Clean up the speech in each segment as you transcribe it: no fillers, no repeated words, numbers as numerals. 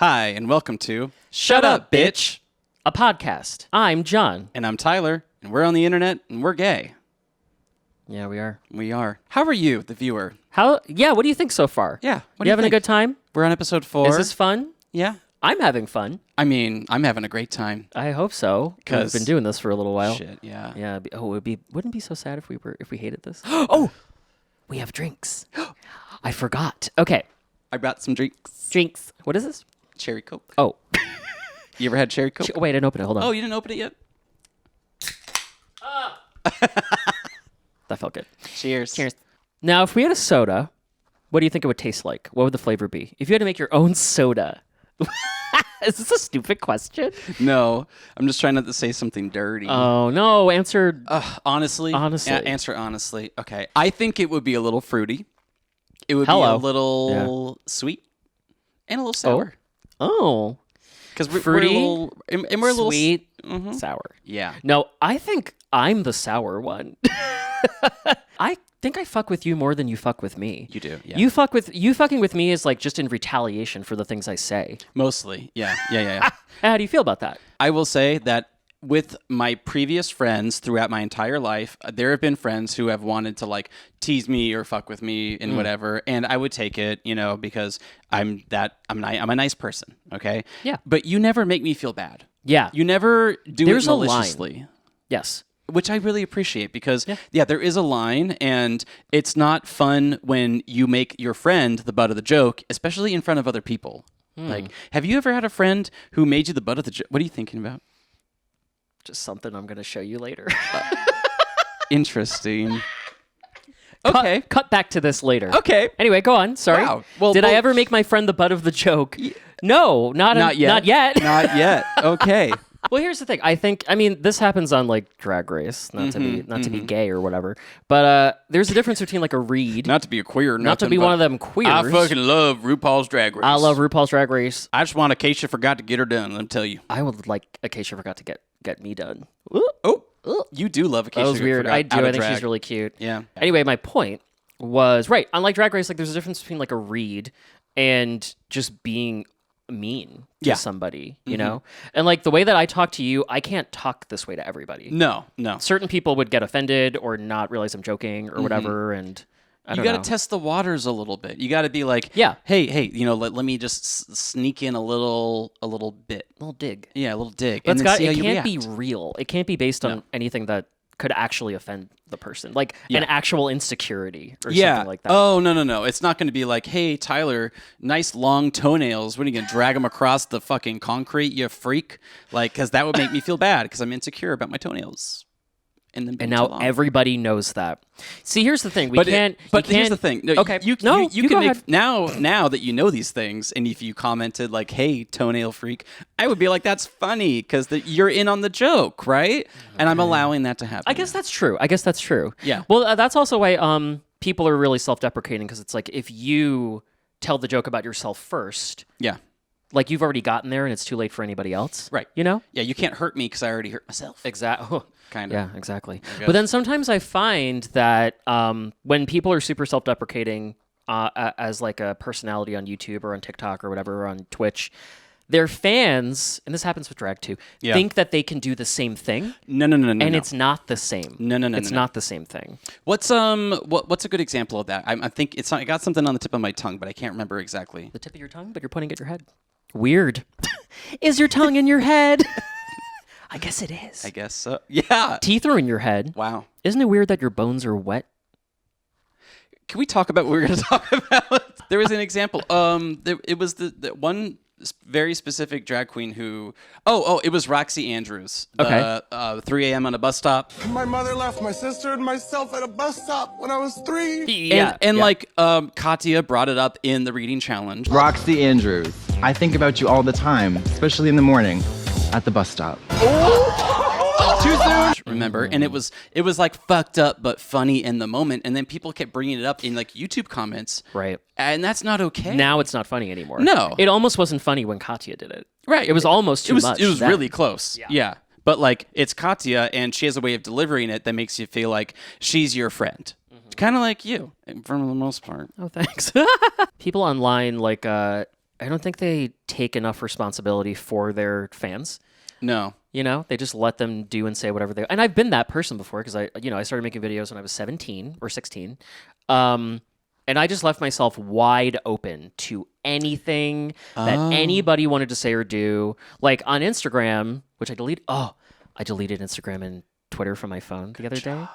Hi, and welcome to Shut Up, Bitch, a podcast. I'm John. and I'm Tyler, and we're on the internet, and we're gay. Yeah, we are. We are. How are you, the viewer? Yeah, what do you think so far? Yeah, what do you having think? a good time? We're on episode 4. Is this fun? Yeah. I'm having fun. I mean, I'm having a great time. I hope so. 'Cause- We've been doing this for a little while. Shit, yeah. Yeah. Wouldn't it be so sad if we hated this? Oh, we have drinks. I forgot. Okay, I brought some drinks. drinks. What is this? Cherry Coke. Oh, You ever had cherry Coke? wait, I didn't open it. Hold on. Oh, you didn't open it yet? That felt good. Cheers. Cheers. Now, if we had a soda, what do you think it would taste like? What would the flavor be? If you had to make your own soda. Is this a stupid question? No, I'm just trying not to say something dirty. Oh, no. Answer. Honestly? Honestly. Yeah, answer honestly. Okay. I think it would be a little fruity. It would Hello. be a little sweet and a little sour. Oh. Because we're a Fruity, little, and we're a little sweet, Mhm. sour. Yeah. No, I think I'm the sour one. I think I fuck with you more than you fuck with me. You do. Yeah. You fucking with me is like just in retaliation for the things I say. Mostly. Yeah. How do you feel about that? I will say that with my previous friends throughout my entire life, there have been friends who have wanted to like tease me or fuck with me and whatever, and I would take it, because I'm a nice person, okay? Yeah. But you never make me feel bad. Yeah. You never do There's it a line. maliciously. Yes. Which I really appreciate because, there is a line, and it's not fun when you make your friend the butt of the joke, especially in front of other people. Like, have you ever had a friend who made you the butt of the joke? What are you thinking about? Just something I'm going to show you later. Interesting. Okay. Cut back to this later. Okay. Anyway, go on. Sorry. Wow. Well, Did I ever make my friend the butt of the joke? No, not yet. Not yet. Okay. Well, here's the thing. This happens on like Drag Race, not to be gay or whatever. But there's a difference between like a read, Not to be a queer, not to be one of them queers. I fucking love RuPaul's Drag Race. I love RuPaul's Drag Race. I just want Acacia forgot to get her done. Let me tell you. I would like Acacia forgot to get me done. Oh, you do love Acacia. That was weird. Forgot I do. out of I think drag. she's really cute. Yeah. Anyway, my point was right. Unlike Drag Race, like there's a difference between like a read and just being mean to somebody, you know? And like the way that I talk to you, I can't talk this way to everybody. No. Certain people would get offended or not realize I'm joking or whatever, and I don't You know. got to test the waters a little bit. You got to be like, hey, let me just sneak in a little bit. A little dig. Yeah, a little dig. But and then see how it you can't react. be real. It can't be based on anything that could actually offend the person. Like an actual insecurity or something like that. Oh, no. It's not going to be like, hey, Tyler, nice long toenails. When are you going to drag them across the fucking concrete, you freak? Like, because that would make me feel bad because I'm insecure about my toenails. And now everybody knows that. See, here's the thing. But here's the thing. No, okay. You go can make ahead. now that you know these things, and if you commented like, "Hey, toenail freak," I would be like, "That's funny," because you're in on the joke, right? And I'm allowing that to happen. I guess that's true. Yeah. Well, that's also why people are really self-deprecating, because it's like if you tell the joke about yourself first, Yeah. like you've already gotten there and it's too late for anybody else. Right. You know? Yeah. You can't hurt me because I already hurt myself. Exactly. Kind of. Yeah, exactly. But then sometimes I find that when people are super self-deprecating as like a personality on YouTube or on TikTok or whatever, or on Twitch, their fans, and this happens with drag too, think that they can do the same thing. No. And it's not the same. No. It's not the same thing. What's a good example of that? I think I got something on the tip of my tongue, but I can't remember exactly. The tip of your tongue, but you're pointing at your head. Weird. Is your tongue in your head? I guess it is. I guess so. Yeah. Teeth are in your head. Wow. Isn't it weird that your bones are wet? Can we talk about what we're going to talk about? There was an example. It was the one very specific drag queen who. It was Roxy Andrews. Okay. 3 a.m. on a bus stop. My mother left my sister and myself at a bus stop when I was 3. Yeah. And Katya brought it up in the reading challenge. Roxy Andrews, I think about you all the time, especially in the morning at the bus stop. Too soon. Remember, and it was like fucked up but funny in the moment, and then people kept bringing it up in like YouTube comments. Right. And that's not okay. Now it's not funny anymore. No. It almost wasn't funny when Katya did it. Right. It was almost too much. It was then. really close. Yeah. But like it's Katya, and she has a way of delivering it that makes you feel like she's your friend. Kind of like you, for the most part. Oh, thanks. People online like they take enough responsibility for their fans. No. You know, they just let them do and say whatever they. And I've been that person before because I started making videos when I was 17 or 16, and I just left myself wide open to anything that anybody wanted to say or do. Like on Instagram, which I deleted. Oh, I deleted Instagram and Twitter from my phone the other day.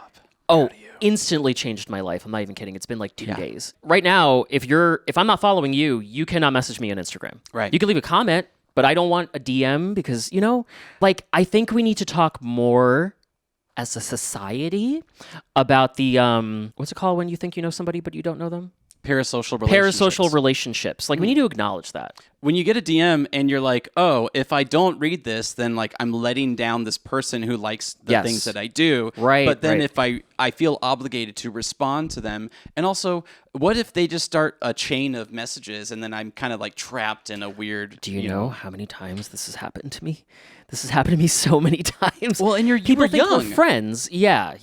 Oh, instantly changed my life. I'm not even kidding. It's been like 2 days. Right now, if I'm not following you, you cannot message me on Instagram. Right. You can leave a comment, but I don't want a DM because, like, I think we need to talk more as a society about the, what's it called when you think you know somebody but you don't know them? Parasocial relationships. Like, we need to acknowledge that. When you get a DM and you're like, oh, if I don't read this, then like I'm letting down this person who likes the things that I do. Right. But then if I feel obligated to respond to them. And also, what if they just start a chain of messages and then I'm kind of like trapped in a weird... Do you know how many times this has happened to me? This has happened to me so many times. Well, and people were think young. we're friends. Yeah.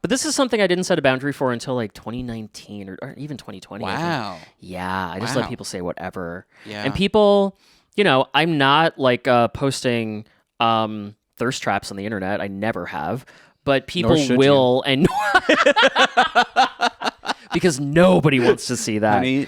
But this is something I didn't set a boundary for until like 2019 or even 2020. Wow. Yeah, I just let people say whatever. Yeah. And people, I'm not like posting thirst traps on the internet. I never have. But people will, and because nobody wants to see that. Honey,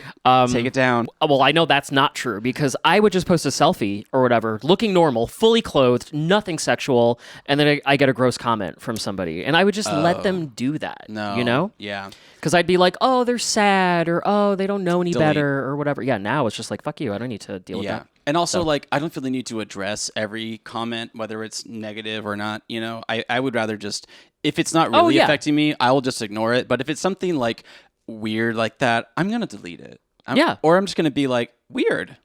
take it down. Well, I know that's not true because I would just post a selfie or whatever, looking normal, fully clothed, nothing sexual, and then I get a gross comment from somebody, and I would just let them do that. No. Yeah. Because I'd be like, oh, they're sad, or oh, they don't know any Delete. better, or whatever. Yeah, now it's just like, fuck you, I don't need to deal with that. And also, like, I don't feel the need to address every comment, whether it's negative or not. I would rather just, if it's not really affecting me, I will just ignore it. But if it's something like weird like that, I'm gonna delete it. Or I'm just gonna be like, weird.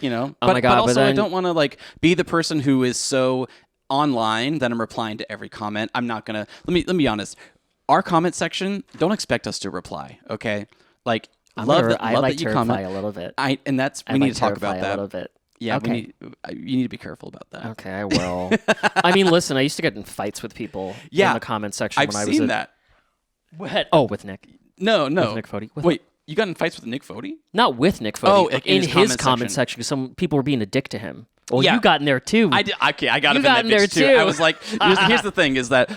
Oh my God, but also, then... I don't want to like be the person who is so online that I'm replying to every comment. I'm not gonna. Let me be honest. Our comment section, don't expect us to reply. Okay, like. I love like that you to comment. reply a little bit. We need to talk about that. A little bit. Yeah, okay. You need to be careful about that. Okay, I will. I mean, listen, I used to get in fights with people in the comment section when I was I've seen that. What? Oh, with Nick. No. With Nick Fody. Wait, you got in fights with Nick Fody? Not with Nick Fody. Oh, like in his comment section because some people were being a dick to him. Well, you got in there too. I did. Okay, I got you in got there too. I was like, here's the thing: is that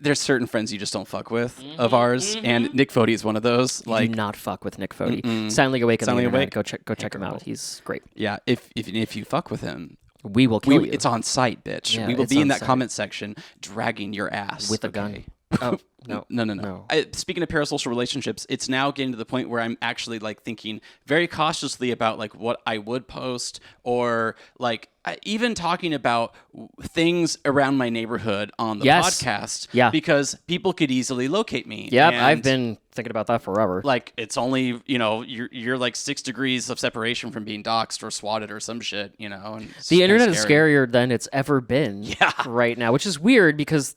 there's certain friends you just don't fuck with of ours, and Nick Fody is one of those. Like, do not fuck with Nick Fody. Silently Awake on the internet. Go check him out. He's great. Yeah, if you fuck with him, we will kill you. It's on site, bitch. Yeah, we will be in that comment section dragging your ass with a gun. Oh, no. Speaking of parasocial relationships, it's now getting to the point where I'm actually like thinking very cautiously about like what I would post, or like even talking about things around my neighborhood on the podcast. Yeah, because people could easily locate me. Yep, I've been thinking about that forever. Like, it's only, you're like 6 degrees of separation from being doxxed or swatted or some shit, and the internet is scarier than it's ever been right now, which is weird because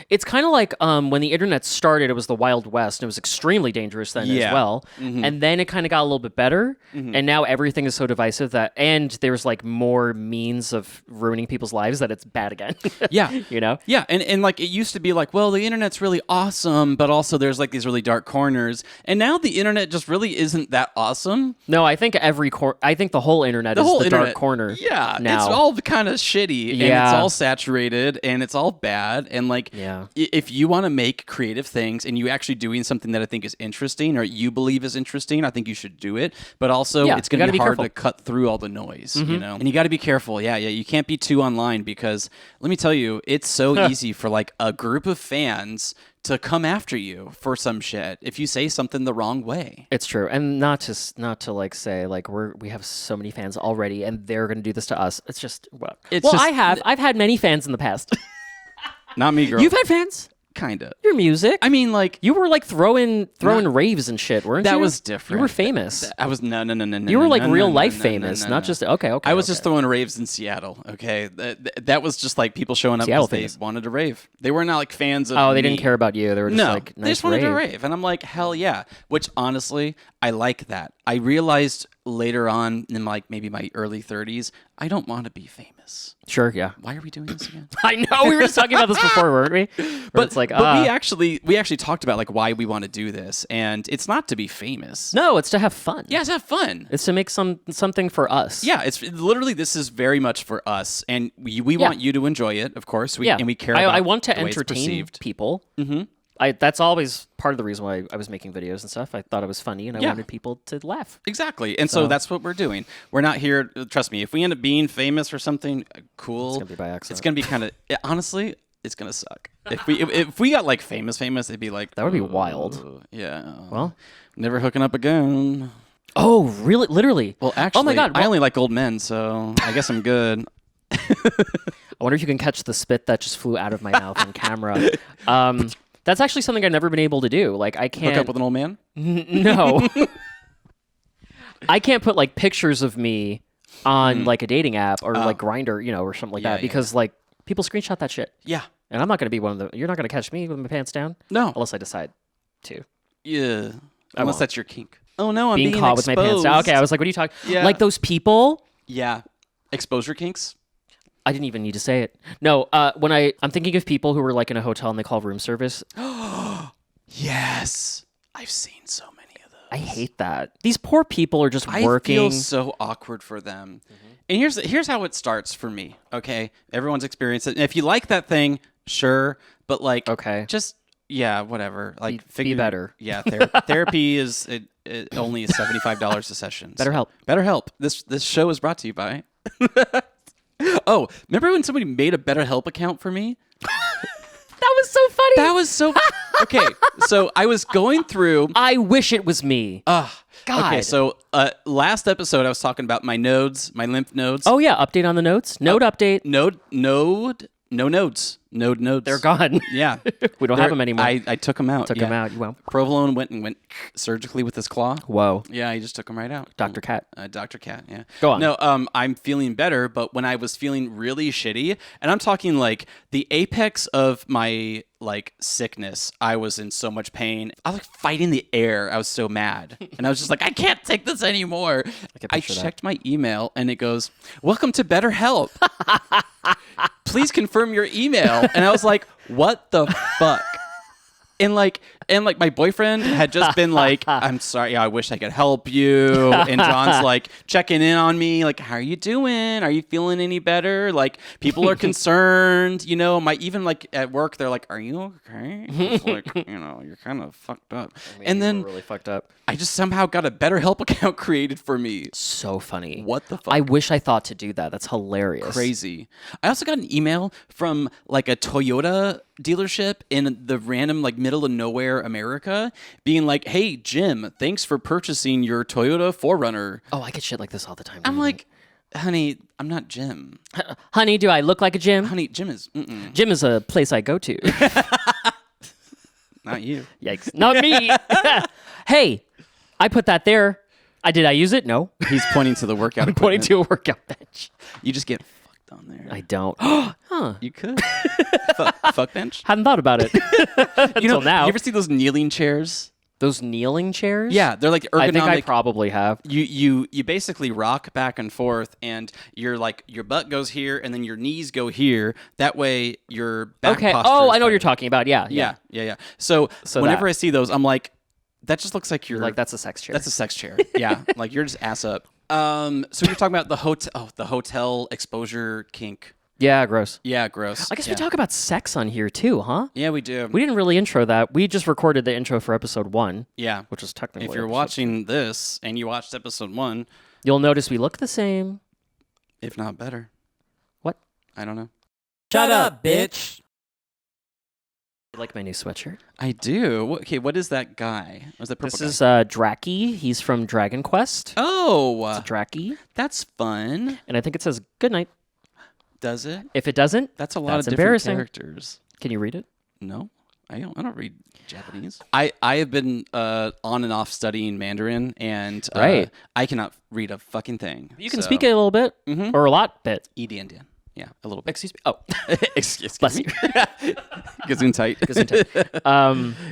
it's kind of like when the internet started, it was the Wild West. And it was extremely dangerous then as well. Mm-hmm. And then it kind of got a little bit better. Mm-hmm. And now everything is so divisive and there's like more means of ruining people's lives that it's bad again. Yeah. Yeah. And like it used to be like, well, the internet's really awesome, but also there's like these really dark corners. And now the internet just really isn't that awesome. No, I think I think the whole internet is the dark corner. Yeah. Now. It's all kind of shitty and it's all saturated and it's all bad. And like, if you want to make creative things and you actually doing something that I think is interesting or you believe is interesting, I think you should do it. But also, it's going to be hard to cut through all the noise, And you got to be careful. Yeah. You can't be too online because let me tell you, it's so easy for like a group of fans to come after you for some shit if you say something the wrong way. It's true, and not to like say like we have so many fans already and they're going to do this to us. It's just I've had many fans in the past. Not me, girl. You've had fans? Kinda. Your music? I mean, like... You were, like, throwing raves and shit, weren't you? That was different. You were famous. I was... No. You were, like, real-life famous, not just... Okay. I was just throwing raves in Seattle, okay? That was just, like, people showing up because they wanted to rave. They were not, like, fans of they didn't care about you. They were just, like, nice they just wanted to rave. And I'm like, hell yeah. Which, honestly, I like that. I realized later on in like maybe my early 30s, I don't want to be famous. Sure, yeah. Why are we doing this again? I know, we were just talking about this before, weren't we? But it's like, but we actually talked about like why we want to do this, and it's not to be famous. no, it's to have fun. Yeah, it's to have fun. It's to make something for us. Yeah, it's literally, this is very much for us, and we want you to enjoy it, of course. And we care about I want to the way it's entertain perceived. people. Mm-hmm. That's always part of the reason why I was making videos and stuff. I thought it was funny, and I wanted people to laugh. Exactly. And so that's what we're doing. We're not here, trust me, if we end up being famous or something, cool. It's going to be by accident. It's going to be kind of, honestly, it's going to suck. If we got like famous, it'd be like... That would be wild. Yeah. Well. Never hooking up again. Oh, really? Literally? Well, actually, oh my God. I only like old men, so I guess I'm good. I wonder if you can catch the spit that just flew out of my mouth on camera. That's actually something I've never been able to do. Like, I can't... Hook up with an old man? No. I can't put, like, pictures of me on, like, a dating app or, like, Grindr, or something like that. Because, like, people screenshot that shit. Yeah. And I'm not going to be one of them. You're not going to catch me with my pants down? No. Unless I decide to. Yeah. Unless that's your kink. Oh, no, I'm being caught exposed. with my pants down. Okay, I was like, what are you talking... Yeah. Like, those people... Yeah. Exposure kinks? I didn't even need to say it. No, when I'm thinking of people who were like in a hotel and they call room service. Yes. I've seen so many of those. I hate that. These poor people are just working. I feel so awkward for them. And here's how it starts for me, okay? Everyone's experienced it. And if you like that thing, sure. But like, okay, just, yeah, whatever. Like, be better. Yeah, therapy is only $75 a session. BetterHelp. This show is brought to you by... Oh, remember when somebody made a BetterHelp account for me? That was so funny. That was so... Okay, so I was going through... I wish it was me. God. Okay, so last episode I was talking about my nodes, my lymph nodes. Oh, yeah, update on the nodes. Node update. No nodes. Node nodes. They're gone. Yeah. We don't have them anymore. I took them out. Took them out. Well, Provolone went surgically with his claw. Whoa. Yeah, he just took them right out. Dr. Cat. Dr. Cat, yeah. Go on. No, I'm feeling better, but when I was feeling really shitty, and I'm talking like the apex of my like sickness, I was in so much pain. I was like fighting the air. I was so mad. And I was just like, I can't take this anymore. I checked my email and it goes, "Welcome to BetterHelp. Please confirm your email." And I was like, what the fuck? And like my boyfriend had just been like, "I'm sorry, I wish I could help you." And John's like checking in on me, like, "How are you doing? Are you feeling any better?" Like, people are concerned, my even like at work, they're like, "Are you okay?" It's like, you're kind of fucked up. And then really fucked up. I just somehow got a BetterHelp account created for me. So funny. What the fuck? I wish I thought to do that. That's hilarious. Crazy. I also got an email from like a Toyota dealership in the random like middle of nowhere America being like, "Hey Jim, thanks for purchasing your Toyota 4Runner." Oh, I get shit like this all the time. I'm like, "Honey, I'm not Jim." Honey, do I look like a Jim? Honey, Jim is Jim is a place I go to. not you. Yikes. Not me. Hey, I put that there. Did I use it? No. He's pointing to the workout. I'm pointing to a workout bench. You just get fucked on there. I don't. Huh. You could. Fuck bench. Hadn't thought about it until now. You ever see those kneeling chairs? Those kneeling chairs? Yeah, they're like ergonomic. I think I probably have. You basically rock back and forth, and your butt goes here, and then your knees go here. That way, your back posture. Oh, is I know what better. you're talking about. Yeah. So whenever that. I see those, I'm like, that just looks like you're Like, that's a sex chair. That's a sex chair. Yeah, like you're just ass up. So you're talking about the hotel exposure kink. Yeah, gross. Yeah, gross. I guess we talk about sex on here too, huh? Yeah, we do. We didn't really intro that. We just recorded the intro for episode 1. Yeah, which was technically. If you're watching this and you watched episode 1, you'll notice we look the same, if not better. What? I don't know. Shut up, bitch. You like my new sweatshirt? I do. Okay, what is that guy? Was that purple? This is Draki. He's from Dragon Quest. Oh, it's Draki. That's fun. And I think it says good night. Does it? If it doesn't, that's a lot of different embarrassing. Characters. Can you read it? No, I don't read Japanese. I have been on and off studying Mandarin, and I cannot read a fucking thing. You can speak it a little bit, or a lot bit. Edian. Yeah, a little bit. Excuse me. Oh, excuse bless me. you. Gesundheit.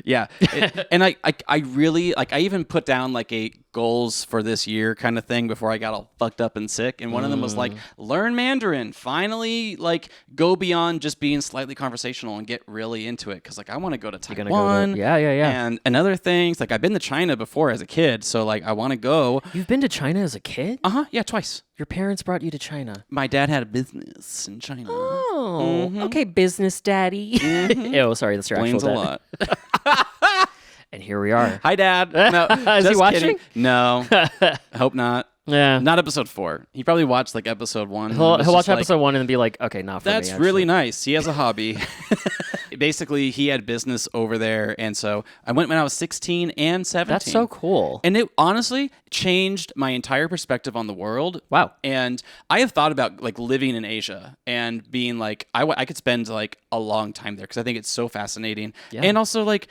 Yeah, and I really like. I even put down like a goals for this year kind of thing before I got all fucked up and sick. And one of them was like, learn Mandarin. Finally, like, go beyond just being slightly conversational and get really into it. Because, like, I want to go to Taiwan. Yeah. And another things, like, I've been to China before as a kid. So, like, I want to go. You've been to China as a kid? Yeah, twice. Your parents brought you to China. My dad had a business in China. Oh, okay, business daddy. Oh, sorry, that's your Explains actual a dad. lot. And here we are. Hi, Dad. No, Is he just watching? kidding. No, hope not. Yeah. Not episode 4. He probably watched like episode 1. He'll watch episode 1 and be like, okay, not for me. That's actually. really nice. He has a hobby. Basically, he had business over there, and so I went when I was 16 and 17. That's so cool. And it honestly changed my entire perspective on the world. Wow. And I have thought about like living in Asia and being like, I could spend like a long time there because I think it's so fascinating. Yeah. And also like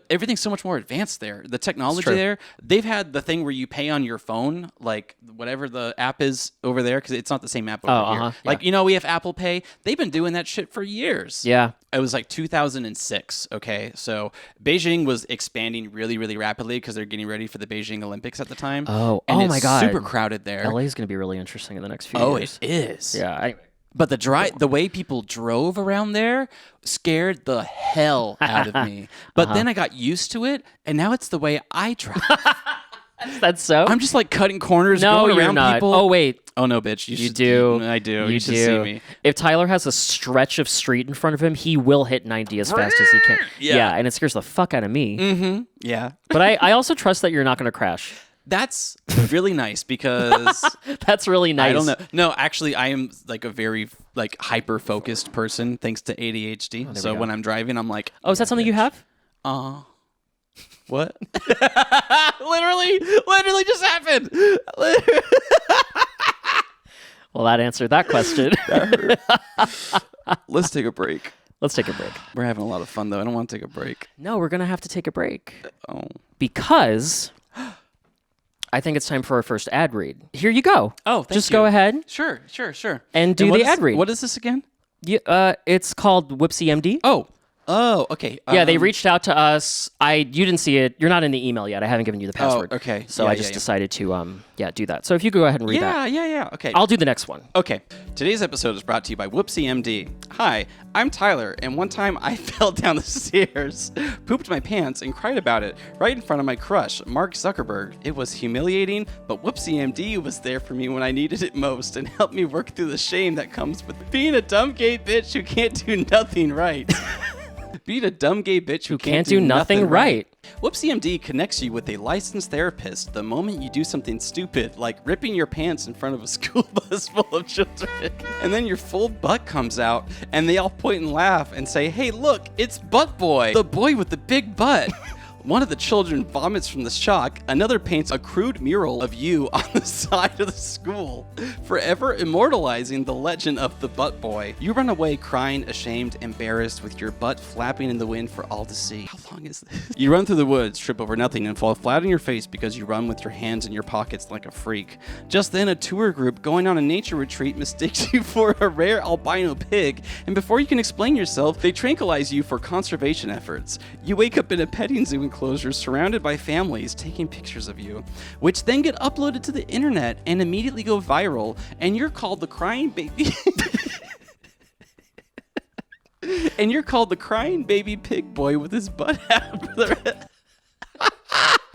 everything's so much more advanced there. The technology there, they've had the thing where you pay on your phone, like whatever the app is over there, because it's not the same app over here. Like, you know, we have Apple Pay. They've been doing that shit for years. Yeah. It was like 2006, okay? So Beijing was expanding really, really rapidly because they're getting ready for the Beijing Olympics at the time. Oh, and it's my God. super crowded there. LA is going to be really interesting in the next few years. It is. Yeah. Anyway. But the way people drove around there scared the hell out of me. But then I got used to it, and now it's the way I drive. That's so? I'm just like cutting corners, No, going you're around not. people. Oh, wait. Oh, no, bitch. You do. I do. You should do. see me. If Tyler has a stretch of street in front of him, he will hit 90 as fast as he can. Yeah. And it scares the fuck out of me. Mm-hmm. Yeah. But I also trust that you're not going to crash. That's really nice because That's really nice. I don't know. No, actually, I am like a very like hyper focused person thanks to ADHD. So when I'm driving, I'm like, Oh, is that something you have? What? literally just happened. Well, that answered that question. Let's take a break. Let's take a break. We're having a lot of fun though. I don't want to take a break. No, we're going to have to take a break. Oh. Because I think it's time for our first ad read. Here you go. Oh, thank Just you. go ahead Sure. and do what the is- ad read. What is this again? It's called Whoopsie MD. Oh, okay. Yeah, they reached out to us. You didn't see it. You're not in the email yet. I haven't given you the password. okay. So Yeah, I yeah, just yeah. decided to do that. So if you could go ahead and read that. Yeah. Okay. I'll do the next one. Okay, today's episode is brought to you by Whoopsie MD. Hi, I'm Tyler, and one time I fell down the stairs, pooped my pants, and cried about it right in front of my crush, Mark Zuckerberg. It was humiliating, but Whoopsie MD was there for me when I needed it most and helped me work through the shame that comes with being a dumb gay bitch who can't do nothing right. Being a dumb gay bitch who Can't do nothing right. Whoopsie MD connects you with a licensed therapist the moment you do something stupid, like ripping your pants in front of a school bus full of children. And then your full butt comes out, and they all point and laugh and say, hey, look, it's Butt Boy, the boy with the big butt. One of the children vomits from the shock. Another paints a crude mural of you on the side of the school, forever immortalizing the legend of the Butt Boy. You run away crying, ashamed, embarrassed, with your butt flapping in the wind for all to see. How long is this? You run through the woods, trip over nothing, and fall flat on your face because you run with your hands in your pockets like a freak. Just then, a tour group going on a nature retreat mistakes you for a rare albino pig, and before you can explain yourself, they tranquilize you for conservation efforts. You wake up in a petting zoo enclosure surrounded by families taking pictures of you, which then get uploaded to the internet and immediately go viral, and you're called the crying baby. And you're called the crying baby pig boy with his butt out for the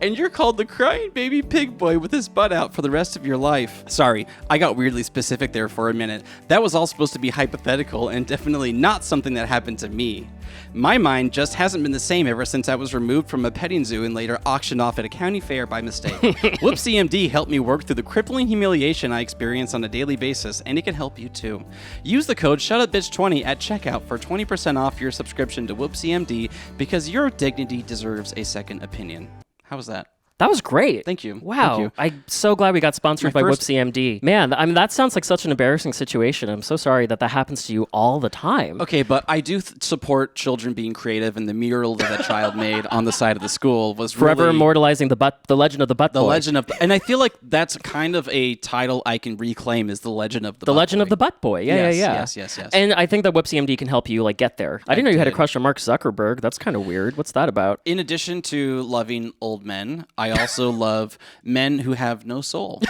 And you're called the crying baby pig boy with his butt out for the rest of your life. Sorry, I got weirdly specific there for a minute. That was all supposed to be hypothetical and definitely not something that happened to me. My mind just hasn't been the same ever since I was removed from a petting zoo and later auctioned off at a county fair by mistake. Whoopsie MD helped me work through the crippling humiliation I experience on a daily basis, and it can help you too. Use the code SHUTUPBITCH20 at checkout for 20% off your subscription to Whoopsie MD because your dignity deserves a second opinion. How was that? That was great. Thank you. Wow. Thank you. I'm so glad we got sponsored by Whoopsie MD. Man, I mean, that sounds like such an embarrassing situation. I'm so sorry that happens to you all the time. Okay, but I do support children being creative, and the mural that a child made on the side of the school was Forever really immortalizing the legend of the butt boy. the legend of, and I feel like that's kind of a title I can reclaim, is the legend of the butt legend boy. of the butt boy. Yeah, Yes, yeah. yes. And I think that Whoopsie MD can help you get there. I didn't know you had a did. crush on Mark Zuckerberg. That's kind of weird. What's that about? In addition to loving old men, I I also love men who have no soul.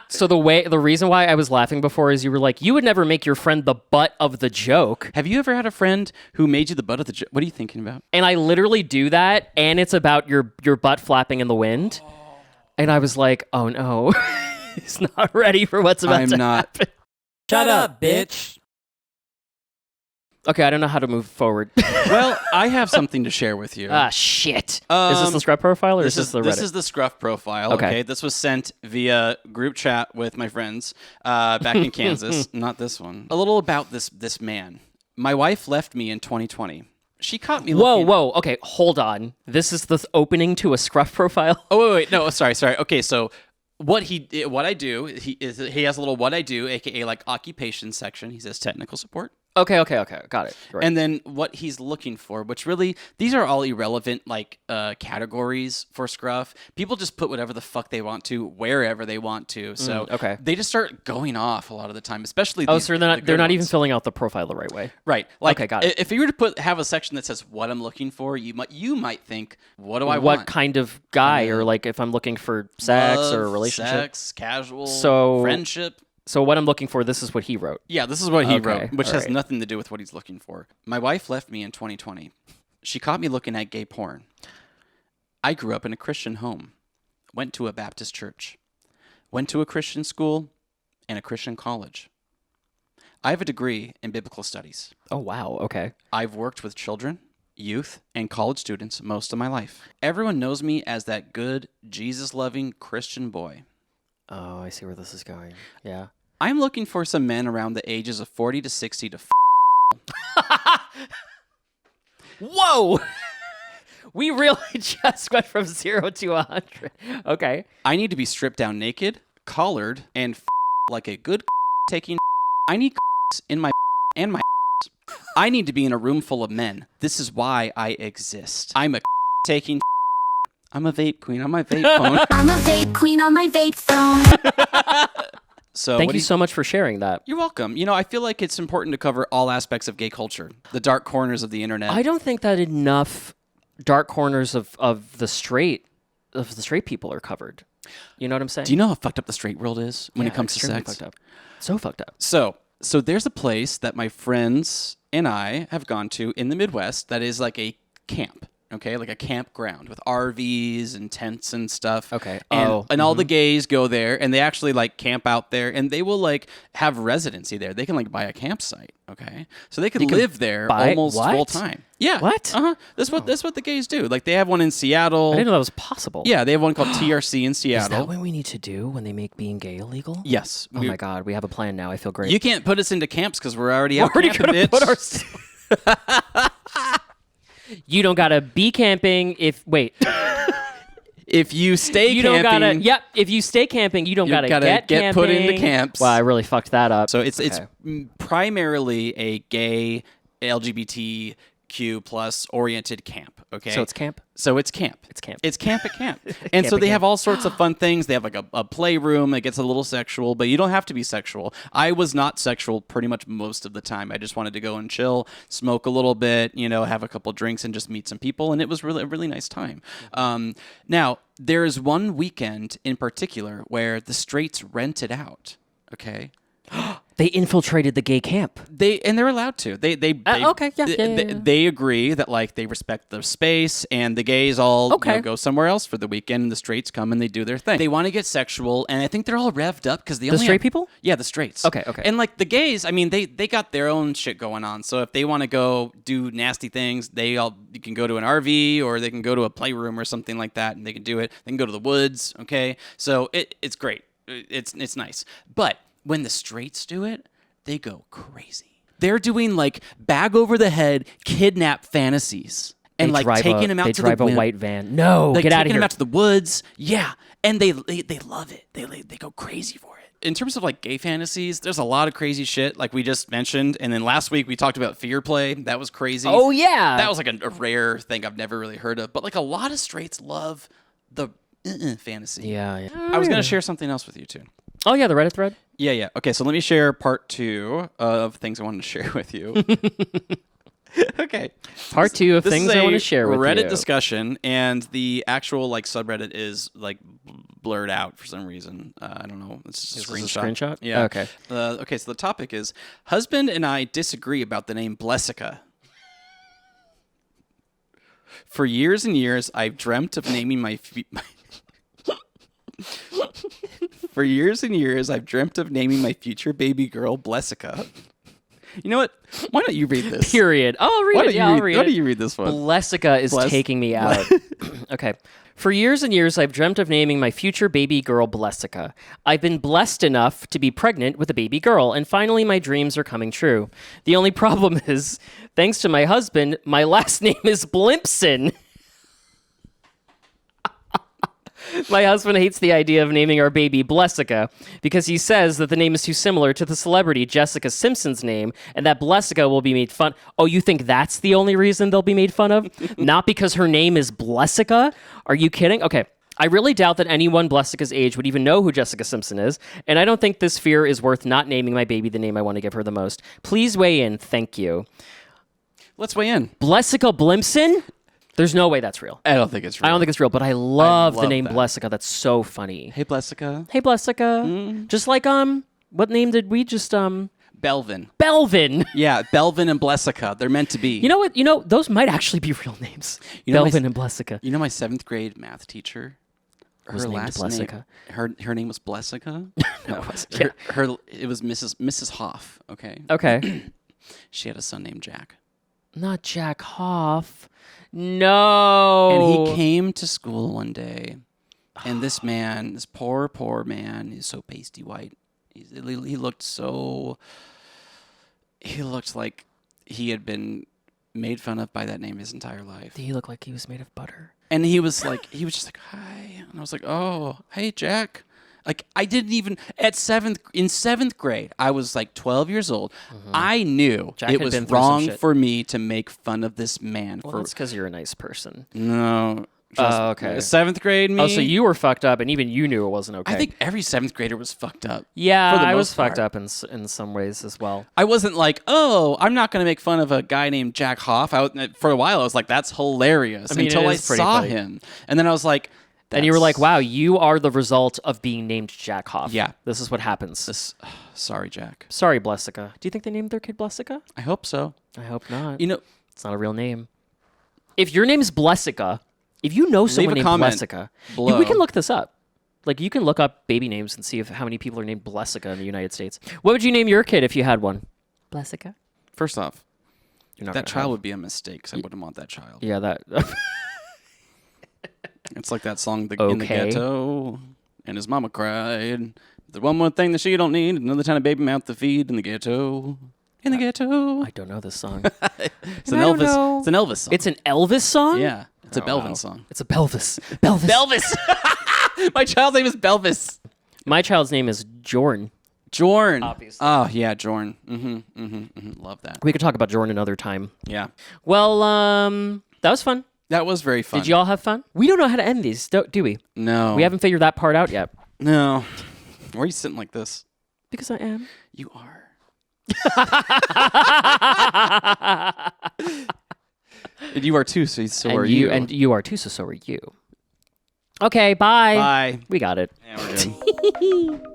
So the reason why I was laughing before is you were like, you would never make your friend the butt of the joke. Have you ever had a friend who made you the butt of the joke? What are you thinking about? And I literally do that, and it's about your butt flapping in the wind. And I was like, oh no, he's not ready for what's about to happen. Shut up, bitch. Okay, I don't know how to move forward. Well, I have something to share with you. Shit. Is this the Scruff profile or is this the Reddit? This is the Scruff profile. Okay. This was sent via group chat with my friends back in Kansas. Not this one. A little about this man. My wife left me in 2020. She caught me looking... Whoa. Okay, hold on. This is the opening to a Scruff profile? Oh, wait. No, sorry. Okay, so... What I do, he has a little what I do, aka like occupation section. He says technical support. Okay, got it. Right. And then what he's looking for, which really, these are all irrelevant like categories for Scruff. People just put whatever the fuck they want to, wherever they want to. So they just start going off a lot of the time, especially these, so they're not even filling out the profile the right way. Right. Like, okay, got it. If you were to have a section that says what I'm looking for, you might think, what do I want? What kind of guy, or like if I'm looking for sex or a relationship, sex, casual, friendship. So what I'm looking for, this is what he wrote. Yeah, this is what he wrote, which has nothing to do with what he's looking for. My wife left me in 2020. She caught me looking at gay porn. I grew up in a Christian home, went to a Baptist church, went to a Christian school, and a Christian college. I have a degree in biblical studies. Oh, wow. Okay. I've worked with children, youth, and college students most of my life. Everyone knows me as that good, Jesus-loving Christian boy. Oh, I see where this is going. Yeah. I'm looking for some men around the ages of 40 to 60 to Whoa! We really just went from 0 to 100. Okay. I need to be stripped down naked, collared, and like a good taking. I need in my and my. I need to be in a room full of men. This is why I exist. I'm a taking. I'm a vape queen on my vape phone. I'm a vape queen on my vape phone. So Thank you so much for sharing that. You're welcome. You know, I feel like it's important to cover all aspects of gay culture, the dark corners of the internet. I don't think that enough dark corners of the straight people are covered. You know what I'm saying? Do you know how fucked up the straight world is when it comes to sex? Fucked up. So fucked up. So there's a place that my friends and I have gone to in the Midwest that is like a camp. Okay, like a campground with RVs and tents and stuff. Okay. And all the gays go there, and they actually like camp out there, and they will like have residency there. They can like buy a campsite. Okay, so they could live there almost full time. Yeah. What? That's what the gays do. Like they have one in Seattle. I didn't know that was possible. Yeah, they have one called TRC in Seattle. Is that what we need to do when they make being gay illegal? Yes. Oh my God, we have a plan now. I feel great. You can't put us into camps because we're already out. We're already gonna put our. You don't gotta be camping if if you stay you camping. Don't gotta, if you stay camping, you don't gotta get camping. Put into camps. Wow, I really fucked that up. So it's primarily a gay LGBTQ plus oriented camp. Okay. So it's camp? It's camp. It's camp. It's camp at camp. And so they have all sorts of fun things. They have like a playroom that gets a little sexual, but you don't have to be sexual. I was not sexual pretty much most of the time. I just wanted to go and chill, smoke a little bit, have a couple drinks and just meet some people. And it was really a really nice time. Now, there is one weekend in particular where the straights rented out. Okay. They infiltrated the gay camp. They're allowed to. They okay, yeah. They agree that like they respect the space, and the gays all go somewhere else for the weekend, and the straights come and they do their thing. They want to get sexual, and I think they're all revved up because the straight people. Yeah, the straights. Okay. And like the gays, I mean, they got their own shit going on. So if they want to go do nasty things, you can go to an RV or they can go to a playroom or something like that, and they can do it. They can go to the woods. Okay, so it's great. It's nice, but when the straights do it, they go crazy. They're doing like bag over the head kidnap fantasies and like taking them out to the woods. They drive a white van. No, like, get out of here. Taking them out to the woods. Yeah, and they love it. They go crazy for it. In terms of like gay fantasies, there's a lot of crazy shit like we just mentioned. And then last week we talked about fear play. That was crazy. Oh yeah, that was like a rare thing I've never really heard of. But like a lot of straights love the fantasy. Yeah. I was gonna share something else with you too. Oh, yeah, the Reddit thread? Yeah. Okay, so let me share part 2 of things I wanted to share with you. Okay. Part 2 of This things is I a want to share with Reddit you. discussion, and the actual like subreddit is like blurred out for some reason. I don't know. It's just a Is screenshot. this a screenshot? Yeah. Okay. Okay. So the topic is: husband and I disagree about the name Blessica. For years and years, I've dreamt of naming my. For years and years, I've dreamt of naming my future baby girl Blessica. You know what? Why don't you read this? Period. I'll read it. Yeah, I'll read it. Why don't you read this one? Blessica is taking me out. Okay. For years and years, I've dreamt of naming my future baby girl Blessica. I've been blessed enough to be pregnant with a baby girl, and finally my dreams are coming true. The only problem is, thanks to my husband, my last name is Blimpson. My husband hates the idea of naming our baby Blessica because he says that the name is too similar to the celebrity Jessica Simpson's name and that Blessica will be made fun. Oh, you think that's the only reason they'll be made fun of? Not because her name is Blessica? Are you kidding? Okay. I really doubt that anyone Blessica's age would even know who Jessica Simpson is, and I don't think this fear is worth not naming my baby the name I want to give her the most. Please weigh in. Thank you. Let's weigh in. Blessica Blimpson? There's no way that's real. I don't think it's real. I don't think it's real, but I love the love name that. Blessica. That's so funny. Hey, Blessica. Hey, Blessica. Just like, what name did we just, Belvin. Belvin. Yeah, Belvin and Blessica. They're meant to be. You know what? Those might actually be real names. You know Belvin and Blessica. You know my 7th grade math teacher? Was named Blessica. Her name was Blessica? No, it wasn't. It was Mrs. Hoff, okay? Okay. She had a son named Jack. Not Jack Hoff. No. And he came to school one day, and this man, this poor man, he's so pasty white. He looked like he had been made fun of by that name his entire life. Did he look like he was made of butter? And he was just like, hi. And I was like, oh, hey, Jack. Like, I didn't even, in 7th grade, I was like 12 years old. I knew Jack it had was been through some wrong shit. for me to make fun of this man. Well, that's because you're a nice person. No. Oh, okay. 7th grade me. Oh, so you were fucked up, and even you knew it wasn't okay. I think every 7th grader was fucked up. Yeah, for the I was most fucked part. up in some ways as well. I wasn't like, oh, I'm not going to make fun of a guy named Jack Hoff. For a while, I was like, that's hilarious. I mean, until it I is pretty saw funny. him. And then I was like, And you were like, that's- wow, you are the result of being named Jack Hoff. Yeah. This is what happens. Sorry, Jack. Sorry, Blessica. Do you think they named their kid Blessica? I hope so. I hope not. You know, It's not a real name. If your name's Blessica, if you know someone a named comment Blessica, below. we can look this up. Like, you can look up baby names and see how many people are named Blessica in the United States. What would you name your kid if you had one? Blessica? first off, You're not that gonna child have- would be a mistake because I wouldn't want that child. Yeah, that. It's like that song, In the Okay. Ghetto, and his mama cried. The one more thing that she don't need, another tiny baby mouth to feed in the ghetto. In the ghetto. I don't know this song. It's an I don't Elvis. know. It's an Elvis song. It's an Elvis song? Yeah, it's a Oh, Belvin wow. song. It's a Belvis. Belvis. Belvis. My child's name is Belvis. My child's name is Jorn. Jorn. Obviously. Oh yeah, Jorn. Love that. We could talk about Jorn another time. Yeah, Well, that was fun. that was very fun. Did you all have fun? We don't know how to end these, do we? No. We haven't figured that part out yet. No. Why are you sitting like this? Because I am. You are. And you are too. So are you. And you are too, so are you. Okay, bye. Bye. We got it. Yeah, we're good.